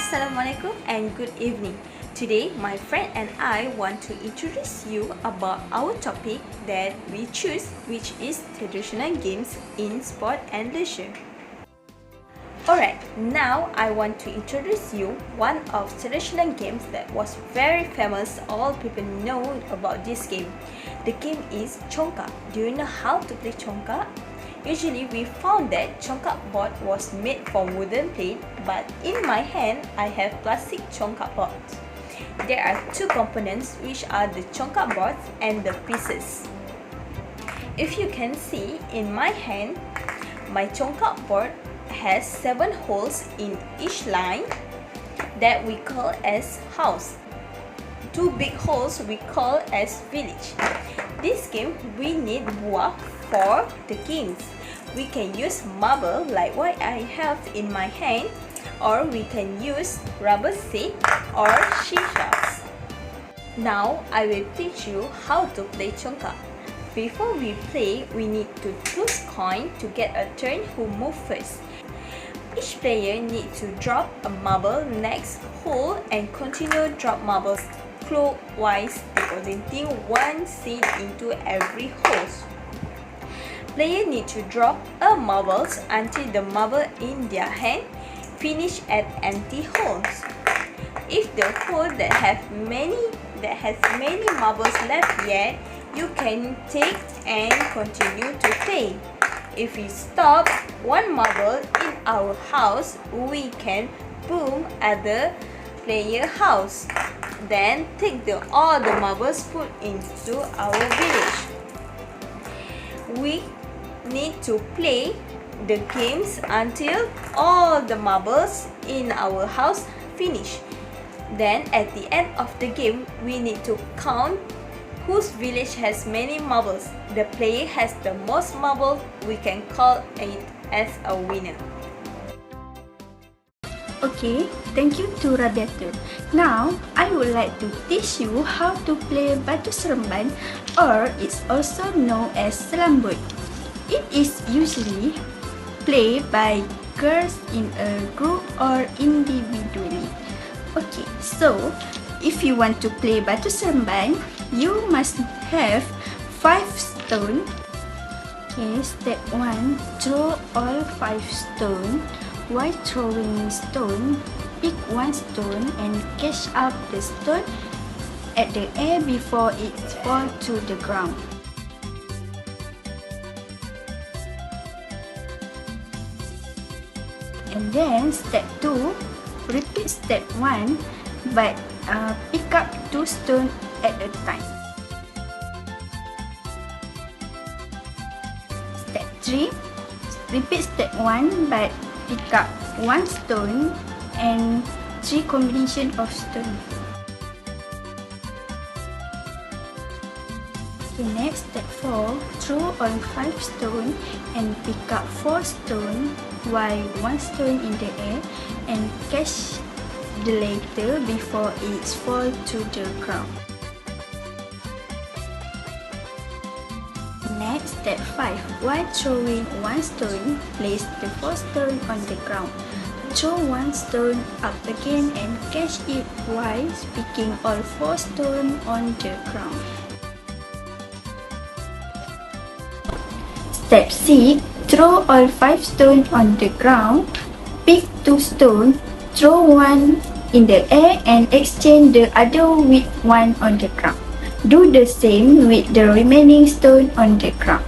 Assalamualaikum and good evening. Today, my friend and I want to introduce you about our topic that we choose, which is traditional games in sport and leisure. Alright, now I want to introduce you one of traditional games that was very famous. All people know about this game. The game is CONGKAK. Do you know how to play CONGKAK? Usually we found that CONGKAK board was made from wooden plate, but in my hand I have plastic CONGKAK boards. There are two components, which are the CONGKAK boards and the pieces. If you can see in my hand, my CONGKAK board has 7 holes in each line that we call as house. 2 big holes we call as village. This game we need buah for the games. We can use marble like what I have in my hand, or we can use rubber stick or shisha. Now I will teach you how to play CONGKAK. Before we play, we need to choose coin to get a turn who move first. Each player needs to drop a marble next hole and continue drop marbles clockwise, depositing one seed into every hole. Player need to drop a marbles until the marble in their hand finish at empty holes. If the hole that has many marbles left yet, you can take and continue to play. If we stop one marble in our house, we can boom other player house. Then take all the marbles put into our village. We need to play the games until all the marbles in our house finish. Then at the end of the game, we need to count whose village has many marbles. The player has the most marbles, we can call it as a winner. Okay, thank you to BATU. Now, I would like to teach you how to play BATU SEREMBAN, or it's also known as SELIPAR. It is usually played by girls in a group or individually. Okay, so if you want to play BATU SEREMBAN, you must have 5 stones. Okay, step 1, throw all 5 stones. While throwing stone, pick one stone and catch up the stone at the air before it falls to the ground. And then step 2, repeat step 1 but pick up 2 stones at a time. Step 3, repeat step 1 but pick up 1 stone and 3 combination of stone. Okay, next step 4, throw all 5 stones and pick up 4 stones while 1 stone in the air and catch the latter before it falls to the ground. Next, step 5. While throwing 1 stone, place the 4 stone on the ground. Throw 1 stone up again and catch it while picking all 4 stones on the ground. Step 6. Throw all 5 stones on the ground. Pick 2 stones, throw 1 in the air and exchange the other with 1 on the ground. Do the same with the remaining stone on the ground.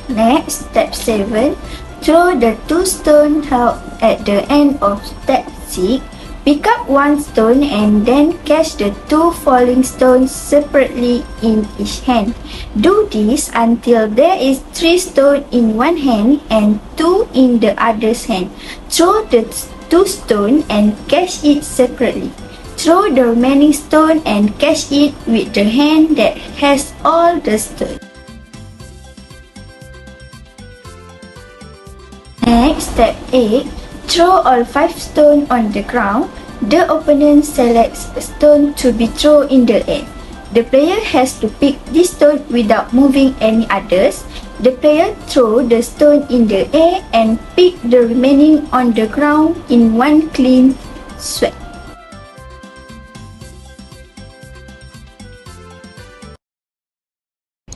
Next, step 7. Throw the 2 stones held at the end of step 6. Pick up 1 stone and then catch the 2 falling stones separately in each hand. Do this until there is 3 stones in one hand and 2 in the other's hand. Throw the 2 stones and catch it separately. Throw the remaining stone and catch it with the hand that has all the stones. Next, step 8. Throw all 5 stones on the ground. The opponent selects a stone to be thrown in the air. The player has to pick this stone without moving any others. The player throw the stone in the air and pick the remaining on the ground in one clean sweep.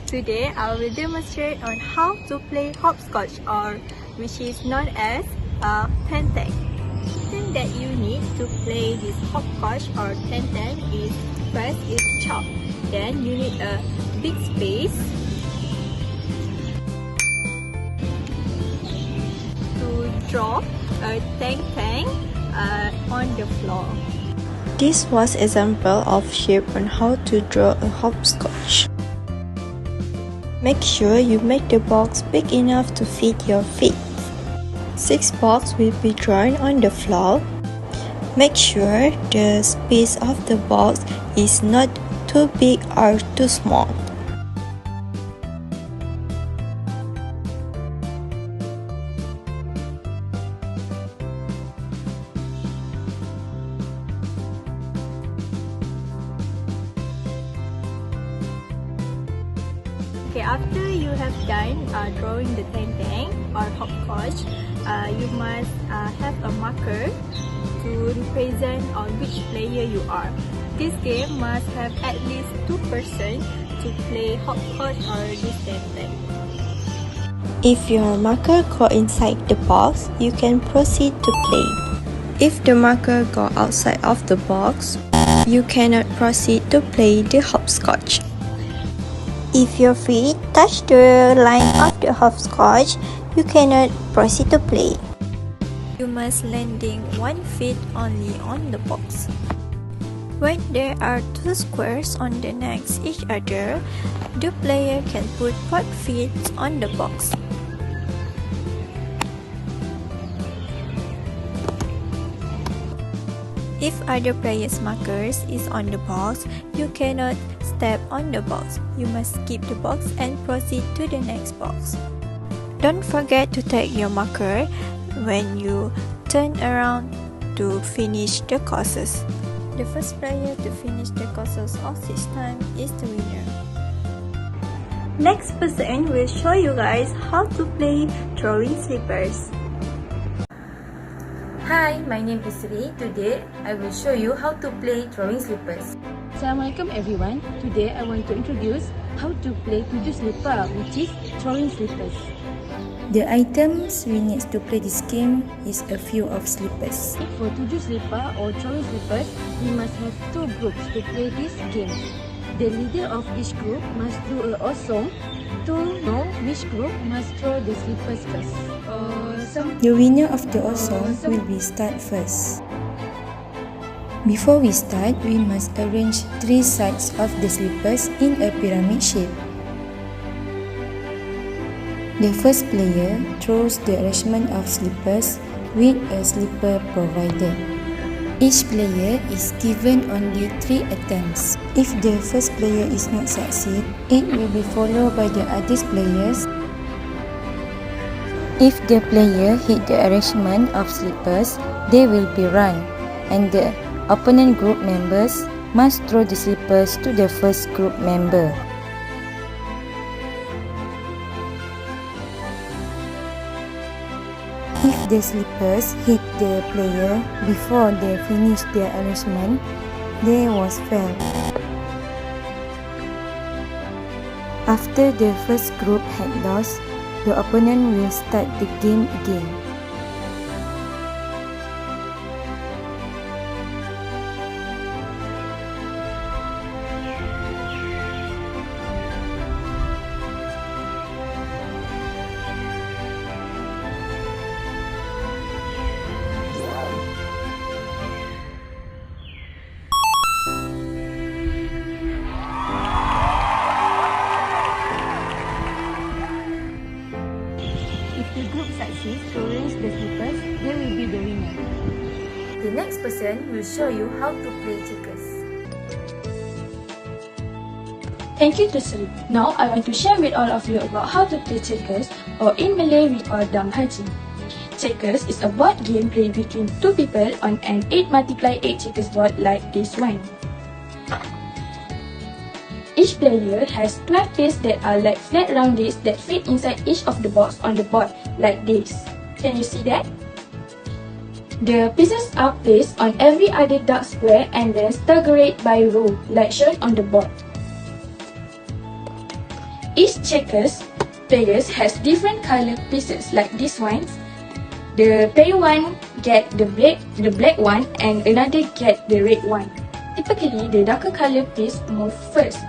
Today, I will demonstrate on how to play hopscotch, or which is known as CONGKAK. The thing that you need to play this hopscotch or CONGKAK is first is chalk. Then you need a big space to draw a tank on the floor. This was example of shape on how to draw a hopscotch. Make sure you make the box big enough to fit your feet. 6 boxes will be drawn on the floor. Make sure the space of the box is not too big or too small. Okay, after you have done drawing the tank or hopscotch, you must have a marker to represent on which player you are. This game must have at least 2 persons to play hopscotch or this tank. If your marker go inside the box, you can proceed to play. If the marker go outside of the box, you cannot proceed to play the hopscotch. If your feet touch the line of the hopscotch, you cannot proceed to play. You must landing 1 feet only on the box. When there are 2 squares on the next each other, the player can put both feet on the box. If other player's markers is on the box, you cannot step on the box. You must skip the box and proceed to the next box. Don't forget to take your marker when you turn around to finish the courses. The first player to finish the courses of 6 times is the winner. Next person will show you guys how to play throwing slippers. Hi, my name is Sri. Today, I will show you how to play throwing slippers. Assalamualaikum everyone. Today, I want to introduce how to play tujuh selipar, which is throwing slippers. The items we need to play this game is a few of slippers. For tujuh selipar or throwing slippers, we must have 2 groups to play this game. The leader of each group must do a osong to know which group must throw the slippers first. The winner of the osong will be start first. Before we start, we must arrange 3 sides of the slippers in a pyramid shape. The first player throws the arrangement of slippers with a slipper provided. Each player is given only 3 attempts. If the first player is not succeed, it will be followed by the other players. If the player hit the arrangement of slippers, they will be run, and the opponent group members must throw the slippers to the first group member. If the slippers hit the player before they finish their arrangement, they was fair. After the first group had lost, the opponent will start the game again. If the group succeeds to raise the slippers, they will be the winner. The next person will show you how to play checkers. Thank you to Sri. Now I want to share with all of you about how to play checkers, or in Malay we call dam haji. Checkers is a board game played between 2 people on an 8x8 checkers board like this one. Each player has 12 pieces that are like flat round discs that fit inside each of the box on the board, like this. Can you see that? The pieces are placed on every other dark square and then staggered by row, like shown on the board. Each checkers players has different color pieces, like this one. The player one get the black one and another get the red one. Typically, the darker color piece move first.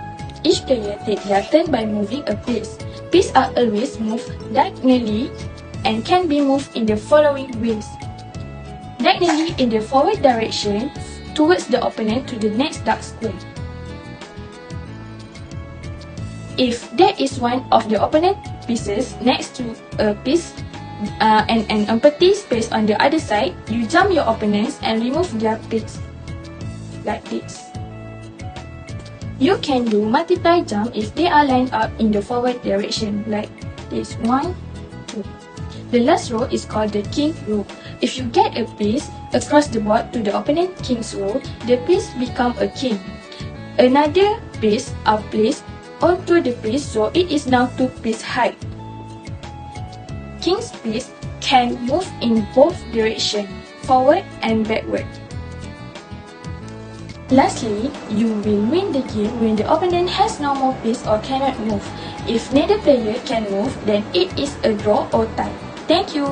Each player takes their turn by moving a piece. Pieces are always moved diagonally and can be moved in the following ways. Diagonally in the forward direction towards the opponent to the next dark square. If there is one of the opponent pieces next to a piece and an empty space on the other side, you jump your opponents and remove their piece, like this. You can do multiply jump if they are lined up in the forward direction, like this. 1, 2. The last row is called the king row. If you get a piece across the board to the opponent king's row, the piece become a king. Another piece are placed onto the piece, so it is now 2 piece height. King's piece can move in both directions, forward and backward. Lastly, you will win the game when the opponent has no more piece or cannot move. If neither player can move, then it is a draw or tie. Thank you!